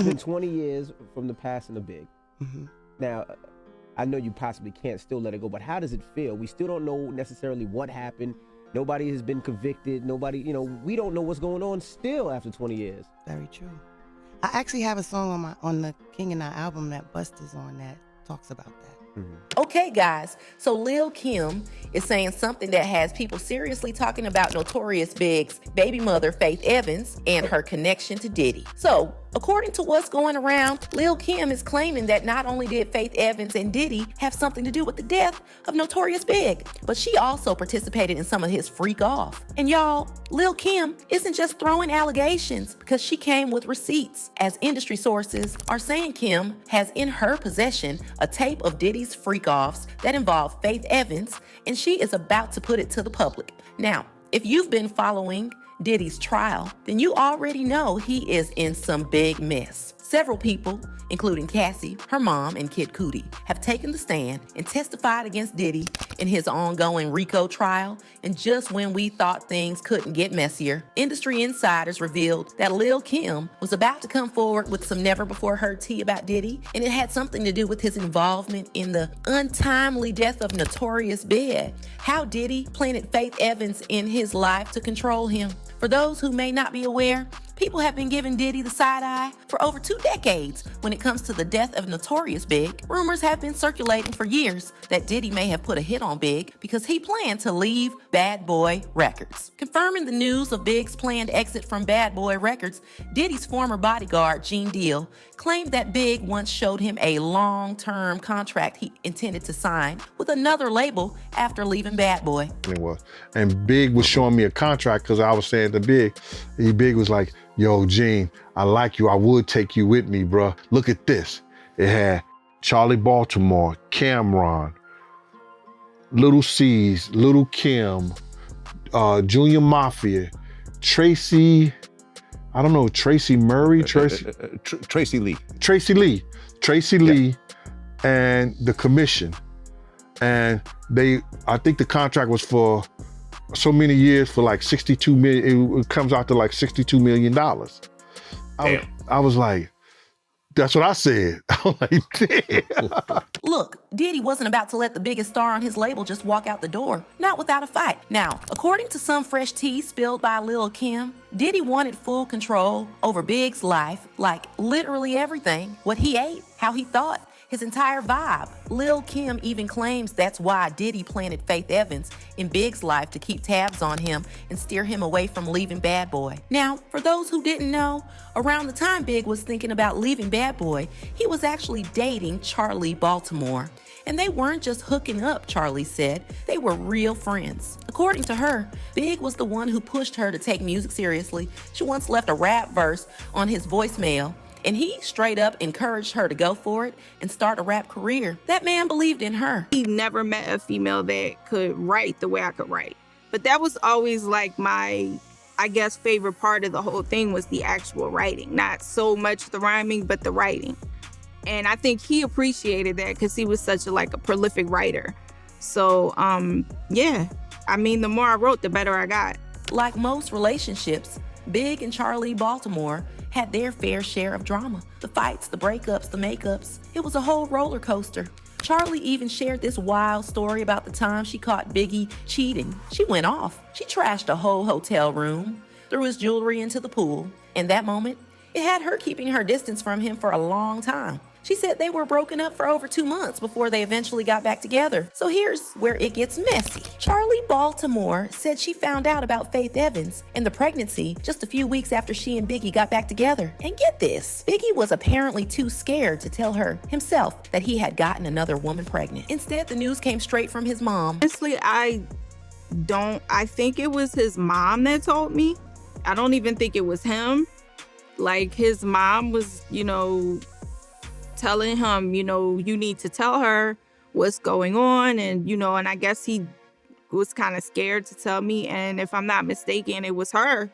been 20 years from the passing of Big. Now, I know you possibly can't still let it go, but how does it feel? We still don't know necessarily what happened. Nobody has been convicted. Nobody, we don't know what's going on still after 20 years. Very true. I actually have a song on the King and I album that Busta's on that talks about that. Okay, guys, so Lil Kim is saying something that has people seriously talking about Notorious Big's baby mother, Faith Evans, and her connection to Diddy. So, according to what's going around, Lil Kim is claiming that not only did Faith Evans and Diddy have something to do with the death of Notorious Big, but she also participated in some of his freak off. And y'all, Lil Kim isn't just throwing allegations because she came with receipts, as industry sources are saying Kim has in her possession a tape of Diddy's freak-offs that involve Faith Evans, and she is about to put it to the public. Now, if you've been following Diddy's trial, then you already know he is in some big mess. Several people, including Cassie, her mom, and Kid Cudi, have taken the stand and testified against Diddy in his ongoing RICO trial. And just when we thought things couldn't get messier, industry insiders revealed that Lil Kim was about to come forward with some never-before-heard tea about Diddy, and it had something to do with his involvement in the untimely death of Notorious Big. How Diddy planted Faith Evans in his life to control him. For those who may not be aware, people have been giving Diddy the side eye for over 2 decades when it comes to the death of Notorious Big. Rumors have been circulating for years that Diddy may have put a hit on Big because he planned to leave Bad Boy Records. Confirming the news of Big's planned exit from Bad Boy Records, Diddy's former bodyguard, Gene Deal, claimed that Big once showed him a long-term contract he intended to sign with another label after leaving Bad Boy. It was. And Big was showing me a contract because I was saying to Big, Big was like, yo, Gene, I like you. I would take you with me, bruh. Look at this. It had Charlie Baltimore, Cameron, Little C's, Lil Kim, Junior Mafia, Tracy, I don't know, Tracy Murray, Tracy Lee. Tracy Lee, and the Commission. And I think the contract was for so many years for like 62 million, it comes out to like $62 million. I was like, that's what I said. I was like, damn. Look, Diddy wasn't about to let the biggest star on his label just walk out the door, not without a fight. Now, according to some fresh tea spilled by Lil Kim, Diddy wanted full control over Big's life, like literally everything, what he ate, how he thought, his entire vibe. Lil Kim even claims that's why Diddy planted Faith Evans in Big's life to keep tabs on him and steer him away from leaving Bad Boy. Now, for those who didn't know, around the time Big was thinking about leaving Bad Boy, he was actually dating Charlie Baltimore. And they weren't just hooking up, Charlie said. They were real friends. According to her, Big was the one who pushed her to take music seriously. She once left a rap verse on his voicemail, and he straight up encouraged her to go for it and start a rap career. That man believed in her. He never met a female that could write the way I could write. But that was always like my, I guess, favorite part of the whole thing was the actual writing. Not so much the rhyming, but the writing. And I think he appreciated that because he was such a prolific writer. So, yeah. I mean, the more I wrote, the better I got. Like most relationships, Big and Charlie Baltimore had their fair share of drama. The fights, the breakups, the makeups. It was a whole roller coaster. Charlie even shared this wild story about the time she caught Biggie cheating. She went off. She trashed a whole hotel room, threw his jewelry into the pool. In that moment, it had her keeping her distance from him for a long time. She said they were broken up for over 2 months before they eventually got back together. So here's where it gets messy. Charlie Baltimore said she found out about Faith Evans and the pregnancy just a few weeks after she and Biggie got back together. And get this, Biggie was apparently too scared to tell her himself that he had gotten another woman pregnant. Instead, the news came straight from his mom. Honestly, I think it was his mom that told me. I don't even think it was him. Like, his mom was, telling him, you need to tell her what's going on. And, and I guess he was kind of scared to tell me. And if I'm not mistaken, it was her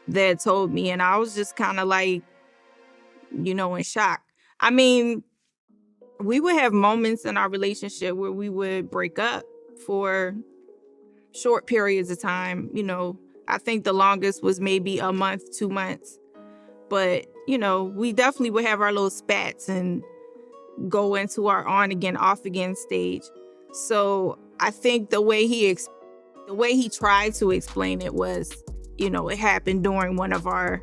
that told me. And I was just kind of like, in shock. I mean, we would have moments in our relationship where we would break up for short periods of time. I think the longest was maybe a month, 2 months. But, you know, we definitely would have our little spats and go into our on again, off again stage. So I think the way he tried to explain it was, you know, it happened during one of our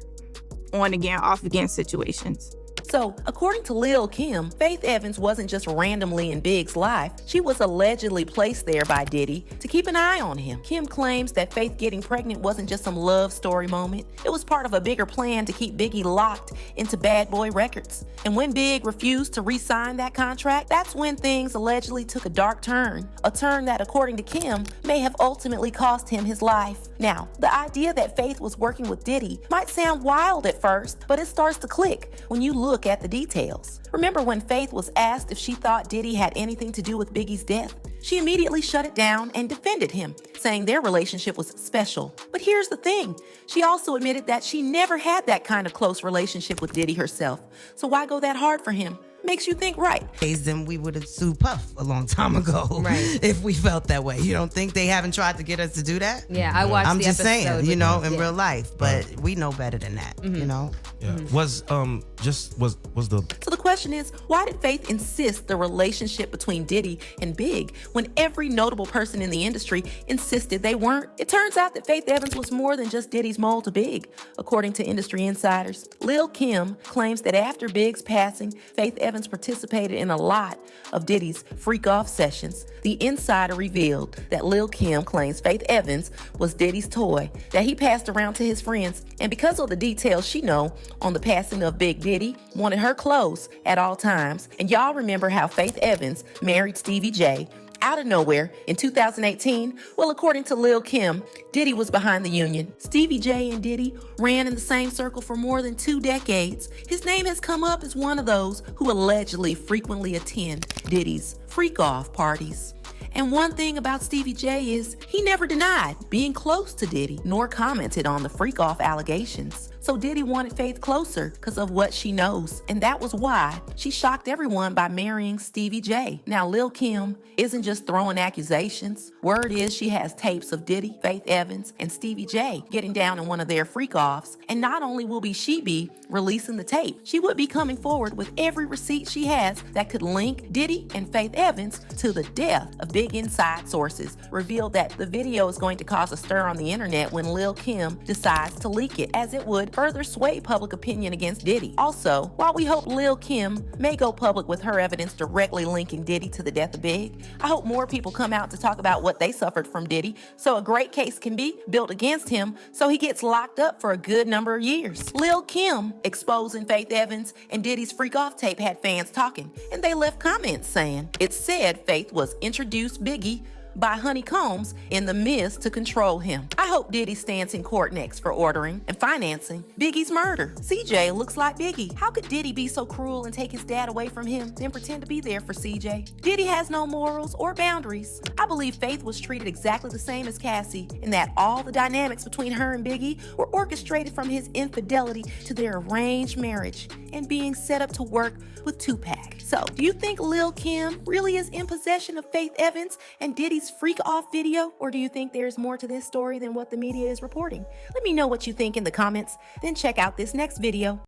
on again, off again situations. So, according to Lil Kim, Faith Evans wasn't just randomly in Big's life. She was allegedly placed there by Diddy to keep an eye on him. Kim claims that Faith getting pregnant wasn't just some love story moment. It was part of a bigger plan to keep Biggie locked into Bad Boy Records. And when Big refused to re-sign that contract, that's when things allegedly took a dark turn. A turn that, according to Kim, may have ultimately cost him his life. Now, the idea that Faith was working with Diddy might sound wild at first, but it starts to click when you look at the details. Remember when Faith was asked if she thought Diddy had anything to do with Biggie's death? She immediately shut it down and defended him, saying their relationship was special. But here's the thing, she also admitted that she never had that kind of close relationship with Diddy herself. So why go that hard for him? Makes you think right. Then we would have sued Puff a long time ago, right? If we felt that way. You don't think they haven't tried to get us to do that? Yeah, I watched I'm the just episode saying, you know, in yeah. real life, but we know better than that, you know? Yeah. Was the So the question is, why did Faith insist the relationship between Diddy and Big when every notable person in the industry insisted they weren't? It turns out that Faith Evans was more than just Diddy's mole to Big, according to industry insiders. Lil Kim claims that after Big's passing, Faith Evans participated in a lot of Diddy's freak-off sessions. The insider revealed that Lil Kim claims Faith Evans was Diddy's toy that he passed around to his friends, and because of the details she know on the passing of Big Diddy, wanted her close at all times. And y'all remember how Faith Evans married Stevie J out of nowhere in 2018? Well, according to Lil Kim, Diddy was behind the union. Stevie J and Diddy ran in the same circle for more than 2 decades. His name has come up as one of those who allegedly frequently attend Diddy's freak-off parties. And one thing about Stevie J is he never denied being close to Diddy, nor commented on the freak-off allegations. So Diddy wanted Faith closer because of what she knows. And that was why she shocked everyone by marrying Stevie J. Now, Lil Kim isn't just throwing accusations. Word is she has tapes of Diddy, Faith Evans, and Stevie J getting down in one of their freak-offs. And not only will she be releasing the tape, she would be coming forward with every receipt she has that could link Diddy and Faith Evans to the death of Big. Inside sources revealed that the video is going to cause a stir on the internet when Lil Kim decides to leak it, as it would further sway public opinion against Diddy. Also, while we hope Lil Kim may go public with her evidence directly linking Diddy to the death of Big, I hope more people come out to talk about what they suffered from Diddy so a great case can be built against him so he gets locked up for a good number of years. Lil Kim exposing Faith Evans and Diddy's freak-off tape had fans talking, and they left comments saying it said Faith was introduced Biggie by Honeycombs in the mist to control him. I hope Diddy stands in court next for ordering and financing Biggie's murder. CJ looks like Biggie. How could Diddy be so cruel and take his dad away from him, then pretend to be there for CJ? Diddy has no morals or boundaries. I believe Faith was treated exactly the same as Cassie, in that all the dynamics between her and Biggie were orchestrated from his infidelity to their arranged marriage and being set up to work with Tupac. So, do you think Lil Kim really is in possession of Faith Evans and Diddy's freak-off video? Or do you think there's more to this story than what the media is reporting? Let me know what you think in the comments, then check out this next video.